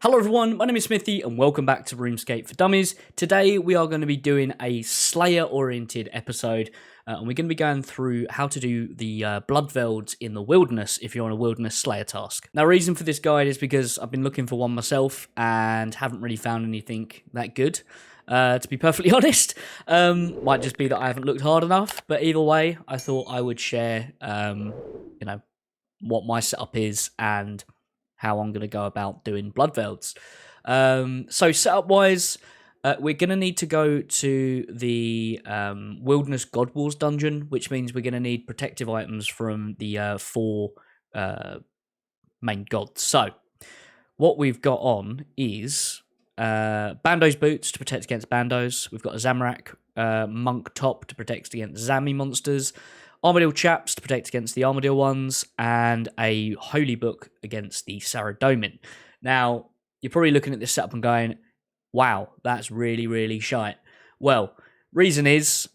Hello everyone, my name is Smithy and welcome back to Runescape for Dummies. Today we are going to be doing a Slayer oriented episode and we're going to be going through how to do the Bloodvelds in the wilderness if you're on a wilderness Slayer task. Now, reason for this guide is because I've been looking for one myself and haven't really found anything that good. To be perfectly honest, might just be that I haven't looked hard enough, but either way, I thought I would share, what my setup is and how I'm going to go about doing Bloodvelds. So setup-wise, we're going to need to go to the Wilderness God Wars dungeon, which means we're going to need protective items from the four main gods. So what we've got on is Bando's boots to protect against Bandos. We've got a Zamorak monk top to protect against Zami monsters. Armadillo chaps to protect against the Armadillo ones, and a holy book against the Saradomin. Now, you're probably looking at this setup and going, wow, that's really, really shite. Well, reason is,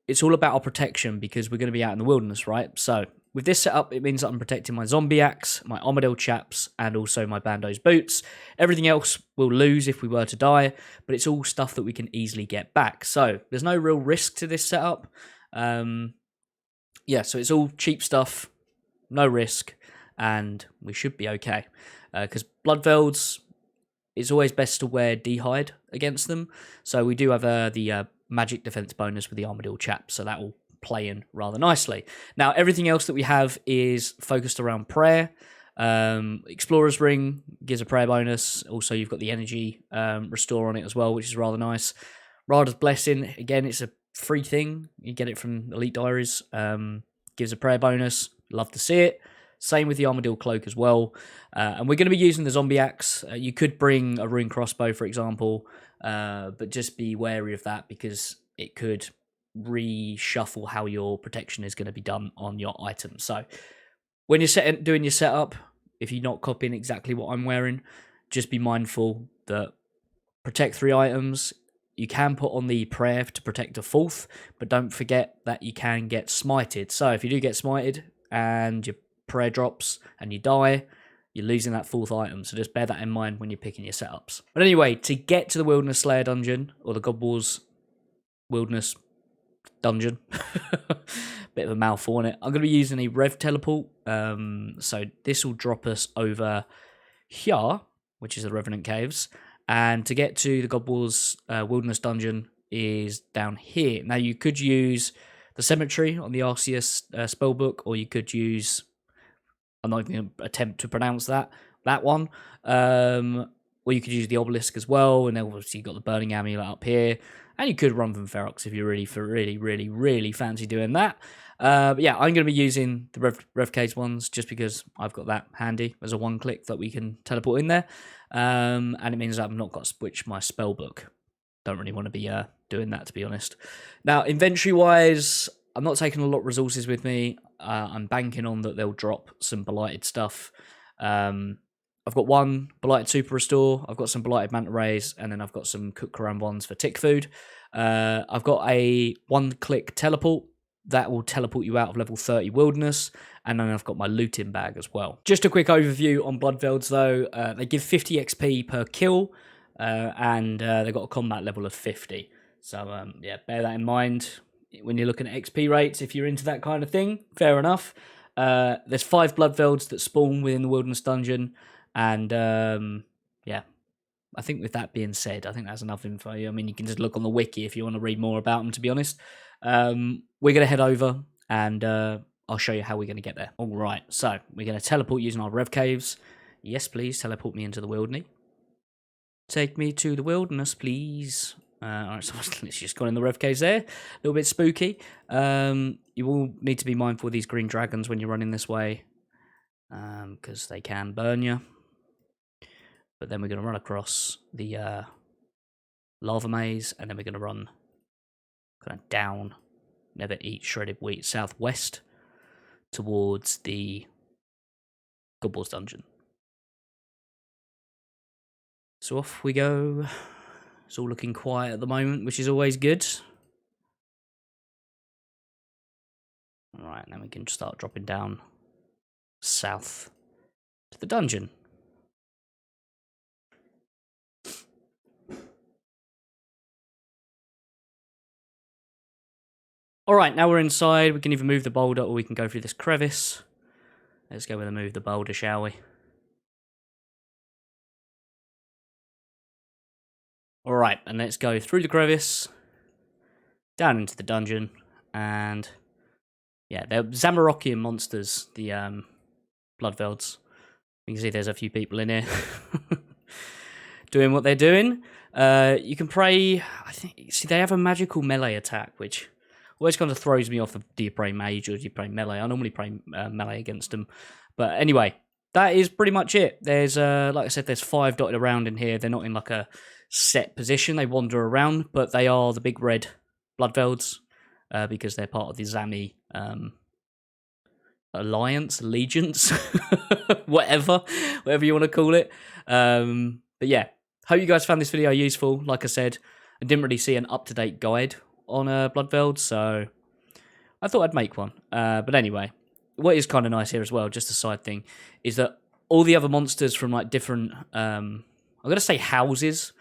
it's all about our protection because we're going to be out in the wilderness, right? So, with this setup, it means that I'm protecting my zombie axe, my Armadillo chaps, and also my Bando's boots. Everything else we'll lose if we were to die, but it's all stuff that we can easily get back. So, there's no real risk to this setup. Yeah, so it's all cheap stuff, no risk, and we should be okay. Because Bloodvelds, it's always best to wear D'hide against them. So we do have the magic defense bonus with the Armadillo chap, so that will play in rather nicely. Now, everything else that we have is focused around prayer. Explorer's Ring gives a prayer bonus. Also, you've got the energy restore on it as well, which is rather nice. Rada's Blessing, again, it's a free thing. You get it from Elite Diaries. Gives a prayer bonus. Love to see it. Same with the Armadillo Cloak as well. And we're going to be using the Zombie Axe. You could bring a Rune Crossbow, for example, but just be wary of that because it could reshuffle how your protection is going to be done on your item. So when you're doing your setup, if you're not copying exactly what I'm wearing, just be mindful that protect 3 items. You can put on the prayer to protect a 4th, but don't forget that you can get smited. So if you do get smited and your prayer drops and you die, you're losing that 4th item. So just bear that in mind when you're picking your setups. But anyway, to get to the Wilderness Slayer dungeon, or the God Wars Wilderness dungeon, bit of a mouthful on it, I'm going to be using a Rev Teleport. So this will drop us over here, which is the Revenant Caves. And to get to the God Wars Wilderness Dungeon is down here. Now, you could use the Cemetery on the Arceus spellbook, or you could use, I'm not going to attempt to pronounce that one. Or you could use the Obelisk as well, and then obviously you've got the Burning Amulet up here. And you could run from Ferox if you really fancy doing that. But yeah, I'm going to be using the Rev Cage ones just because I've got that handy as a one-click that we can teleport in there. And it means I've not got to switch my spellbook. Don't really want to be doing that, to be honest. Now, inventory-wise, I'm not taking a lot of resources with me. I'm banking on that they'll drop some Blighted stuff. I've got one Blighted Super Restore, I've got some Blighted Manta Rays, and then I've got some Cook Karam ones for tick food. I've got a one-click teleport that will teleport you out of level 30 Wilderness, and then I've got my looting bag as well. Just a quick overview on Bloodvelds though. They give 50 XP per kill, and they've got a combat level of 50. So yeah, bear that in mind when you're looking at XP rates. If you're into that kind of thing, fair enough. There's 5 Bloodvelds that spawn within the Wilderness Dungeon, and yeah, I think with that being said, I think that's enough info. I mean, you can just look on the wiki if you want to read more about them, to be honest. We're going to head over and I'll show you how we're going to get there. All right, so we're going to teleport using our Rev Caves. Yes, please, teleport me into the wilderness. Take me to the wilderness, please. Alright, so let's just go in the Rev Caves there. A little bit spooky. You will need to be mindful of these green dragons when you're running this way, because they can burn you. But then we're going to run across the lava maze, and then we're going to run kind of down, never eat shredded wheat, southwest towards the God Wars dungeon. So off we go. It's all looking quiet at the moment, which is always good. Alright, then we can start dropping down south to the dungeon. Alright, now we're inside. We can either move the boulder or we can go through this crevice. Let's go with a move the boulder, shall we? Alright, and let's go through the crevice, down into the dungeon, and yeah, they're Zamorakian monsters, the Bloodvelds. You can see there's a few people in here doing what they're doing. You can pray, I think, see, they have a magical melee attack, which always kind of throws me off of, do you pray mage or do you pray melee? I normally pray melee against them. But anyway, that is pretty much it. There's, like I said, there's 5 dotted around in here. They're not in like a set position. They wander around, but they are the big red Bloodvelds because they're part of the Zami alliance, allegiance, whatever you want to call it. But yeah, hope you guys found this video useful. Like I said, I didn't really see an up-to-date guide on Bloodveld, so I thought I'd make one. But anyway, what is kind of nice here as well, just a side thing, is that all the other monsters from like different, I'm going to say houses,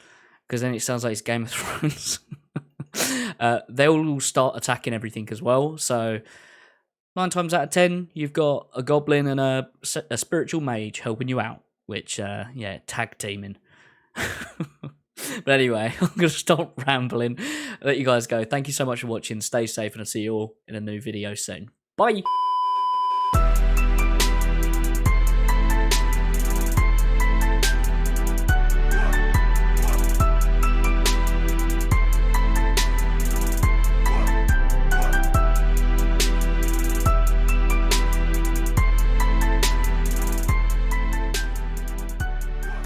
because then it sounds like it's Game of Thrones. They all start attacking everything as well, so 9 times out of 10, you've got a goblin and a spiritual mage helping you out, which, yeah, tag teaming. But anyway, I'm going to stop rambling. I'll let you guys go. Thank you so much for watching. Stay safe, and I'll see you all in a new video soon. Bye!